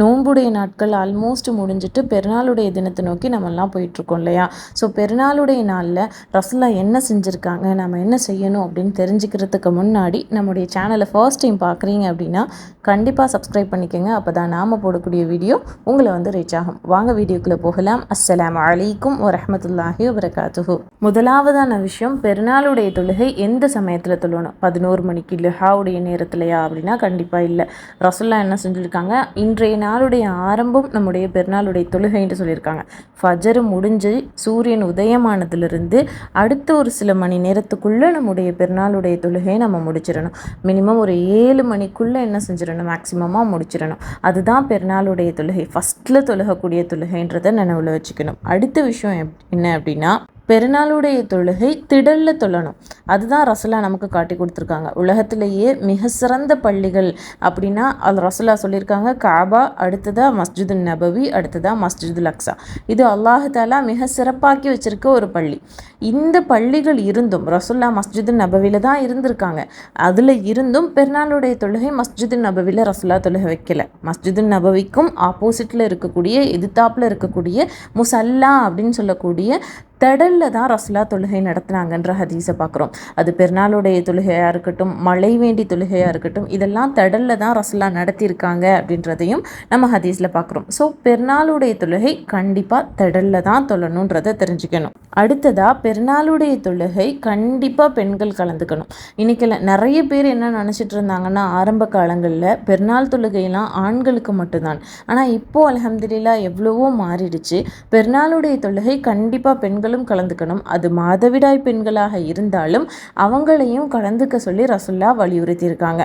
நோன்புடைய நாட்கள் ஆல்மோஸ்ட் முடிஞ்சிட்டு பெருநாளுடைய தினத்தை நோக்கி நம்மெல்லாம் போயிட்டுருக்கோம் இல்லையா? ஸோ பெருநாளுடைய நாளில் ரசூல்லா என்ன செஞ்சுருக்காங்க, நம்ம என்ன செய்யணும் அப்படின்னு தெரிஞ்சுக்கிறதுக்கு முன்னாடி நம்முடைய சேனலை ஃபர்ஸ்ட் டைம் பார்க்குறீங்க அப்படின்னா கண்டிப்பாக சப்ஸ்கிரைப் பண்ணிக்கோங்க. அப்போ தான் நாம் போடக்கூடிய வீடியோ உங்களை ரீச் ஆகும். வாங்க வீடியோக்குள்ளே போகலாம். அஸ்ஸலாமு அலைக்கும் வரஹ்மத்துல்லாஹி வபரகாத்துஹு. முதலாவதான விஷயம், பெருநாளுடைய தொழுகை எந்த சமயத்தில் தொழணும்? 11 மணிக்கு லுஹாவுடைய நேரத்துலையா அப்படின்னா கண்டிப்பாக இல்லை. ரசூல்லா என்ன செஞ்சுருக்காங்க, இன்றைய நாளுடைய ஆரம்பம் நம்முடைய பெருநாளுடைய தொழுகைன்னு சொல்லியிருக்காங்க. ஃபஜர் முடிஞ்சு சூரியன் உதயமானதுலேருந்து அடுத்த ஒரு சில மணி நேரத்துக்குள்ளே நம்முடைய பெருநாளுடைய தொழுகையை நம்ம முடிச்சிடணும். மினிமம் ஒரு 7 மணிக்குள்ளே என்ன செஞ்சிடணும், மேக்ஸிமமாக முடிச்சிடணும். அதுதான் பெருநாளுடைய தொழுகை, ஃபஸ்ட்டில் தொழுகக்கூடிய தொழுகைன்றதை நினைவில் வச்சுக்கணும். அடுத்த விஷயம் என்ன அப்படின்னா, பெருநாளுடைய தொழுகை திடலில் தொழணும். அதுதான் ரசூலா நமக்கு காட்டி கொடுத்துருக்காங்க. உலகத்திலேயே மிக சிறந்த பள்ளிகள் அப்படின்னா அது ரசூலா சொல்லியிருக்காங்க. காபா, அடுத்ததாக மஸ்ஜிது நபவி, அடுத்ததாக மஸ்ஜிதுல் அக்ஸா. இது அல்லாஹ் தஆலா மிக சிறப்பாக்கி வச்சுருக்க ஒரு பள்ளி. இந்த பள்ளிகள் இருந்தும் ரசூலா மஸ்ஜிது நபவியில் தான் இருந்திருக்காங்க. அதில் இருந்தும் பெருநாளுடைய தொழுகை மஸ்ஜிது நபவியில் ரசூலா தொழுகை வைக்கல. மஸ்ஜிது நபவிக்கும் ஆப்போசிட்டில் இருக்கக்கூடிய எதிர்த்தாப்பில் இருக்கக்கூடிய முசல்லா அப்படின்னு சொல்லக்கூடிய திடலில் தான் ரசூலா தொழுகை நடத்தினாங்கன்ற ஹதீஸை பார்க்குறோம். அது பெருநாளுடைய தொழுகையாக இருக்கட்டும், மழை வேண்டி தொழுகையாக இருக்கட்டும், இதெல்லாம் திடலில் தான் ரசூலா நடத்தியிருக்காங்க அப்படின்றதையும் நம்ம ஹதீஸில் பார்க்குறோம். ஸோ பெருநாளுடைய தொழுகை கண்டிப்பாக திடலில் தான் தொழணுன்றதை தெரிஞ்சுக்கணும். அடுத்ததாக பெருநாளுடைய தொழுகை கண்டிப்பாக பெண்கள் கலந்துக்கணும். இன்றைக்கி நிறைய பேர் என்ன நினச்சிட்டு இருந்தாங்கன்னா, ஆரம்ப காலங்களில் பெருநாள் தொழுகையெல்லாம் ஆண்களுக்கு மட்டும்தான். ஆனால் இப்போது அல்ஹம்துலில்லாஹ் எவ்வளவோ மாறிடுச்சு. பெருநாளுடைய தொழுகை கண்டிப்பாக பெண்களும் கலந்துக்கணும். அது மாதவிடாய் பெண்களாக இருந்தாலும் அவங்களையும் கலந்துக்க சொல்லி ரசூல்லா வலியுறுத்தியிருக்காங்க.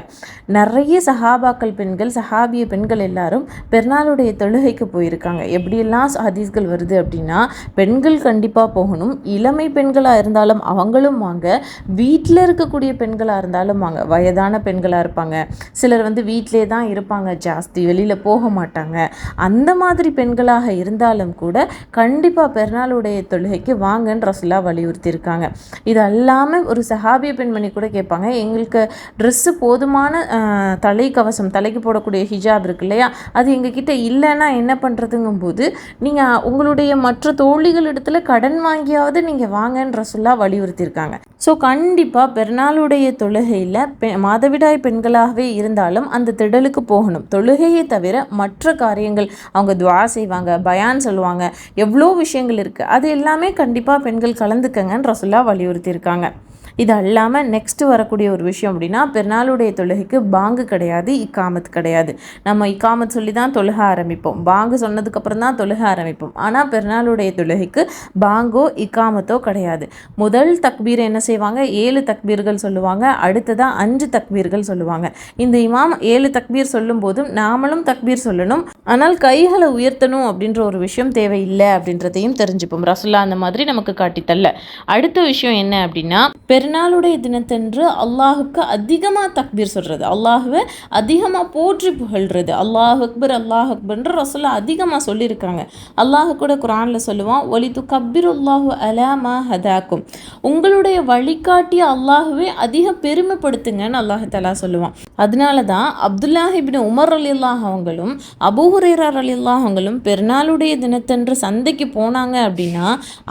நிறைய சஹாபாக்கள் பெண்கள், சஹாபிய பெண்கள் எல்லாரும் பெருநாளுடைய தொழுகைக்கு போயிருக்காங்க. எப்படியெல்லாம் ஹதீஸ்கள் வருது அப்படின்னா, பெண்கள் கண்டிப்பாக போகணும், இளமை பெண்களாக இருந்தாலும் அவங்களும் வாங்க, வீட்டில் இருக்கக்கூடிய பெண்களாக இருந்தாலும் வாங்க. வயதான பெண்களாக இருப்பாங்க, சிலர் வீட்டிலே தான் இருப்பாங்க, ஜாஸ்தி வெளியில் போக மாட்டாங்க. அந்த மாதிரி பெண்களாக இருந்தாலும் கூட கண்டிப்பாக பெருநாளுடைய தொழுகைக்கு வாங்கன்னு ரசூலா வலியுறுத்தியிருக்காங்க. இது அல்லாமல் ஒரு சஹாபிய பெண்மணி கூட கேட்பாங்க, எங்களுக்கு ட்ரெஸ்ஸு போதுமான தலைக்கவசம், தலைக்கு போடக்கூடிய ஹிஜாப் இருக்கு இல்லையா, அது எங்ககிட்ட இல்லைன்னா என்ன பண்ணுறதுங்கும் போது நீங்கள் உங்களுடைய மற்ற தோழிகள் இடத்துல கடன் வாங்கியாவது நீங்கள் வாங்கன்னு ரசூலா வலியுறுத்தியிருக்காங்க. ஸோ கண்டிப்பாக பெருநாளுடைய தொழுகையில் மாதவிடாய் பெண்களாகவே இருந்தாலும் அந்த திடலுக்கு போகணும். தொழுகையை தவிர மற்ற காரியங்கள், அவங்க துவா செய்வாங்க, பயான் சொல்லுவாங்க, எவ்வளோ விஷயங்கள் இருக்குது, அது எல்லாமே கண்டிப்பாக பெண்கள் கலந்துக்கங்கன்னு ரசூலா வலியுறுத்தியிருக்காங்க. இது அல்லாமல் நெக்ஸ்ட்டு வரக்கூடிய ஒரு விஷயம் அப்படின்னா, பெருநாளுடைய தொழுகைக்கு பாங்கு கிடையாது, இக்காமத் கிடையாது. நம்ம இக்காமத் சொல்லி தான் தொழுக ஆரம்பிப்போம், பாங்கு சொன்னதுக்கப்புறம் தான் தொழுக ஆரம்பிப்போம். ஆனால் பெருநாளுடைய தொழுகைக்கு பாங்கோ இக்காமத்தோ கிடையாது. முதல் தக்பீர் என்ன செய்வாங்க, 7 தக்பீர்கள் சொல்லுவாங்க, அடுத்ததாக 5 தக்பீர்கள் சொல்லுவாங்க. இந்த இமாம் 7 தக்பீர் சொல்லும் போதும் நாமளும் தக்பீர் சொல்லணும், ஆனால் கைகளை உயர்த்தணும் அப்படின்ற ஒரு விஷயம் தேவையில்லை அப்படின்றதையும் தெரிஞ்சுப்போம். ரசூல்லா அந்த மாதிரி நமக்கு காட்டித்தல்ல. அடுத்த விஷயம் என்ன அப்படின்னா, பெருநாளுடைய தினத்தன்று அல்லாஹுக்கு அதிகமாக தக்பீர் சொல்கிறது, அல்லாஹுவை அதிகமாக போற்றி புகழ்கிறது. அல்லாஹ் அக்பர் அல்லாஹ் அக்பர்ன்ற ரசூல்லா அதிகமாக சொல்லியிருக்காங்க. அல்லாஹ் கூட குர்ஆனில் சொல்லுவான், ஒலித்து கப்பிருல்லாஹு அலா மா ஹதாக்கும், உங்களுடைய வழிகாட்டிய அல்லாஹுவே அதிக பெருமைப்படுத்துங்கன்னு அல்லாஹ் தஆலா சொல்லுவான். அதனால தான் அப்துல்லாஹ் இப்னு உமர் ரலியல்லாஹு அவங்களும் அபூ ஹுரைரா ரலியல்லாஹு அவங்களும் பெருநாளுடைய தினத்தன்று சந்தைக்கு போனாங்க அப்படின்னா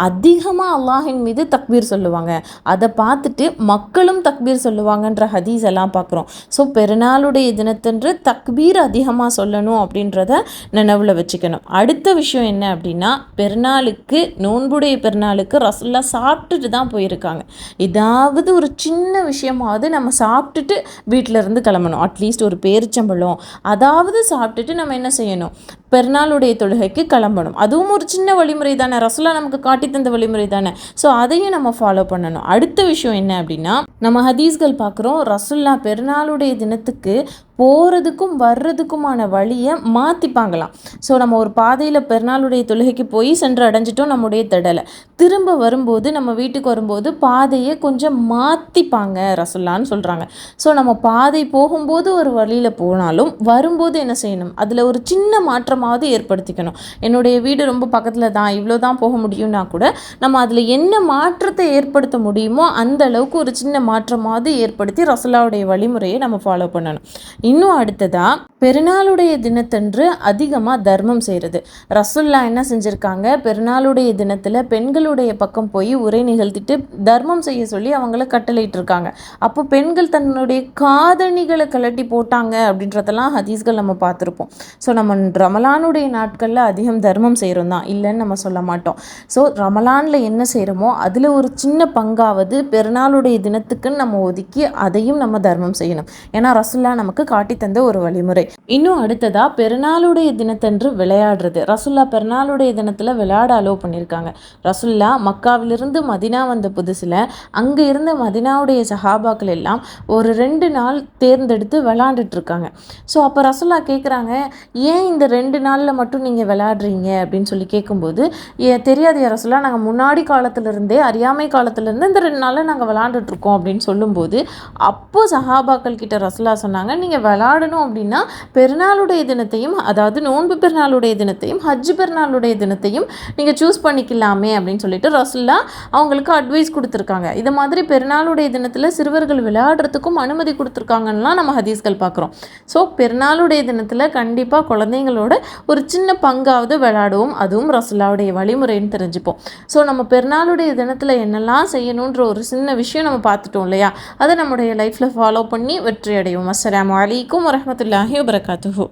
அதிகமாக அல்லாஹின் மீது தக்பீர் சொல்லுவாங்க. அதை பார்த்துட்டு மக்களும் தக்பீர் சொல்லுவாங்கன்ற ஹதீஸ் எல்லாம் பார்க்குறோம். ஸோ பெருநாளுடைய தினத்தன்று தக்பீர் அதிகமாக சொல்லணும் அப்படின்றத நினைவில் வச்சுக்கணும். அடுத்த விஷயம் என்ன அப்படின்னா, பெருநாளுக்கு, நோன்புடைய பெருநாளுக்கு ரசூல்லா சாப்பிட்டுட்டு தான் போயிருக்காங்க. ஏதாவது ஒரு சின்ன விஷயமாவது நம்ம சாப்பிட்டுட்டு வீட்டில் இருந்து கிளம்பணும். அட்லீஸ்ட் ஒரு பேரிச்சம்பழம் அதாவது சாப்பிட்டுட்டு நம்ம என்ன செய்யணும், பெருநாளுடைய தொழுகைக்கு கிளம்பணும். அதுவும் ஒரு சின்ன வழிமுறை தானே, ரசூலா நமக்கு காட்டி தந்த வழிமுறை தானே. ஸோ அதையும் நம்ம ஃபாலோ பண்ணணும். அடுத்த விஷயம் என்ன அப்படின்னா, நம்ம ஹதீஸ்கள் பார்க்குறோம், ரசூல்லா பெருநாளுடைய தினத்துக்கு போகிறதுக்கும் வர்றதுக்குமான வழியை மாற்றிப்பாங்களாம். ஸோ நம்ம ஒரு பாதையில் பெருநாளுடைய தொழுகைக்கு போய் சென்று அடைஞ்சிட்டோம் நம்முடைய திடலை, திரும்ப வரும்போது நம்ம வீட்டுக்கு வரும்போது பாதையை கொஞ்சம் மாற்றிப்பாங்க ரசூல்லான்னு சொல்கிறாங்க. ஸோ நம்ம பாதை போகும்போது ஒரு வழியில் போனாலும் வரும்போது என்ன செய்யணும், அதில் ஒரு சின்ன மாற்றமாவது ஏற்படுத்திக்கணும். என்னுடைய வீடு ரொம்ப பக்கத்தில் தான், இவ்வளோ தான் போக முடியும்னா கூட நம்ம அதில் என்ன மாற்றத்தை ஏற்படுத்த முடியுமோ அந்த அளவுக்கு ஒரு சின்ன மாற்றமாவது ஏற்படுத்தி ரசூலுல்லாஹ்வுடைய வழிமுறையை நம்ம ஃபாலோ பண்ணணும். இன்னும் அடுத்ததாக பெருநாளுடைய தினத்தன்று அதிகமாக தர்மம் செய்கிறது. ரசூலுல்லாஹ் என்ன செஞ்சுருக்காங்க, பெருநாளுடைய தினத்தில் பெண்களுடைய பக்கம் போய் உரை நிகழ்த்திட்டு தர்மம் செய்ய சொல்லி அவங்கள கட்டளையிட்டிருக்காங்க. அப்போ பெண்கள் தன்னுடைய காதணிகளை கழட்டி போட்டாங்க அப்படின்றதெல்லாம் ஹதீஸ்கள் நம்ம பார்த்துருப்போம். ஸோ நம்ம ரமலானுடைய நாட்களில் அதிகம் தர்மம் செய்கிறோம் தான், இல்லைன்னு நம்ம சொல்ல மாட்டோம். ஸோ ரமலானில் என்ன செய்கிறோமோ அதில் ஒரு சின்ன பங்காவது பெருநாளுடைய தினத்துக்குன்னு நம்ம ஒதுக்கி அதையும் நம்ம தர்மம் செய்யணும். ஏன்னா ரசூலுல்லாஹ் நமக்கு காட்டி தந்த ஒரு வழிமுறை. இன்னும் அடுத்ததாக பெருநாளுடைய தினத்தன்று விளையாடுறது. ரசூலுல்லாஹ் பெருநாளுடைய தினத்தில் விளையாட அலோவ் பண்ணியிருக்காங்க. ரசூலுல்லாஹ் மக்காவிலிருந்து மதினா வந்த புதுசில் அங்கே இருந்த மதினாவுடைய சஹாபாக்கள் எல்லாம் ஒரு 2 நாள் தேர்ந்தெடுத்து விளையாண்டுட்ருக்காங்க. ஸோ அப்போ ரசூலுல்லாஹ் கேட்குறாங்க, ஏன் இந்த 2 நாளில் மட்டும் நீங்கள் விளையாடுறீங்க அப்படின்னு சொல்லி கேட்கும்போது, தெரியாது யா ரசூலுல்லாஹ், நாங்கள் முன்னாடி காலத்திலிருந்தே அறியாமை காலத்திலேருந்து இந்த 2 நாளில் நாங்கள் விளையாண்டுட்ருக்கோம் அப்படின்னு சொல்லும்போது, அப்போது சஹாபாக்கள் கிட்ட ரசூலுல்லாஹ் சொன்னாங்க, நீங்கள் விளையாடணும் அப்படின்னா பெருநாளுடைய தினத்தையும், அதாவது நோன்பு பெருநாளுடைய தினத்தையும் ஹஜ் பெருநாளுடைய தினத்தையும் நீங்கள் சூஸ் பண்ணிக்கலாமே அப்படின்னு சொல்லிட்டு ரசூலுல்லாஹ் அவங்களுக்கு அட்வைஸ் கொடுத்துருக்காங்க. இது மாதிரி பெருநாளுடைய தினத்தில் சிறுவர்கள் விளையாடுறதுக்கும் அனுமதி கொடுத்துருக்காங்கலாம் நம்ம ஹதீஸ்கள் பார்க்குறோம். ஸோ பெருநாளுடைய தினத்தில் கண்டிப்பாக குழந்தைங்களோட ஒரு சின்ன பங்காவது விளையாடுவோம். அதுவும் ரசூலுல்லாஹ்வுடைய வழிமுறைன்னு தெரிஞ்சுப்போம். ஸோ நம்ம பெருநாளுடைய தினத்தில் என்னெல்லாம் செய்யணுன்ற ஒரு சின்ன விஷயம் நம்ம பார்த்துட்டோம் இல்லையா, அதை நம்முடைய லைஃப்பில் ஃபாலோ பண்ணி வெற்றி அடைவோம். அஸ்ஸலாமு அலைக்கும் வரஹ்மத்துல்லாஹி வபரகாத்துஹு.